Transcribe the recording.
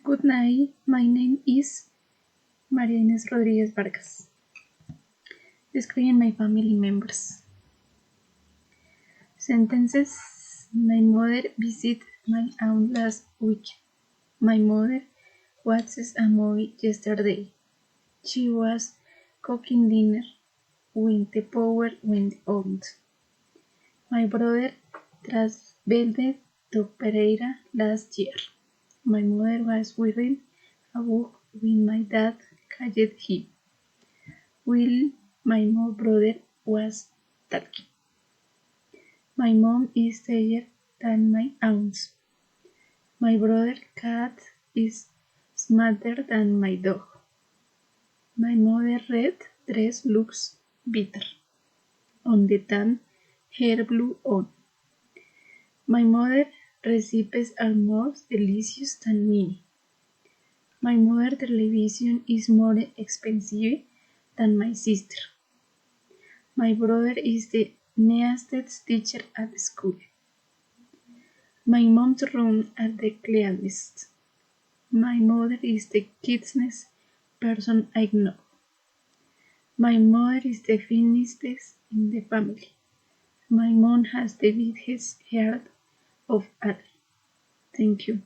Good night, my name is María Inés Rodríguez Vargas. Describing my family members. Sentences. My mother visited my aunt last week. My mother watched a movie yesterday. She was cooking dinner when the power went out. My brother traveled to Pereira last year. My mother was wearing a book when my dad called him, while my brother was talking. My mom is taller than my aunts. My brother's cat is smarter than my dog. My mother's red dress looks better on the tan her blue on. My mother's recipes are more delicious than mine. My mother's television is more expensive than my sister. My brother is the neatest teacher at school. My mom's room are the cleanest. My mother is the kindest person I know. My mother is the finest in the family. My mom has the biggest heart of all. Thank you.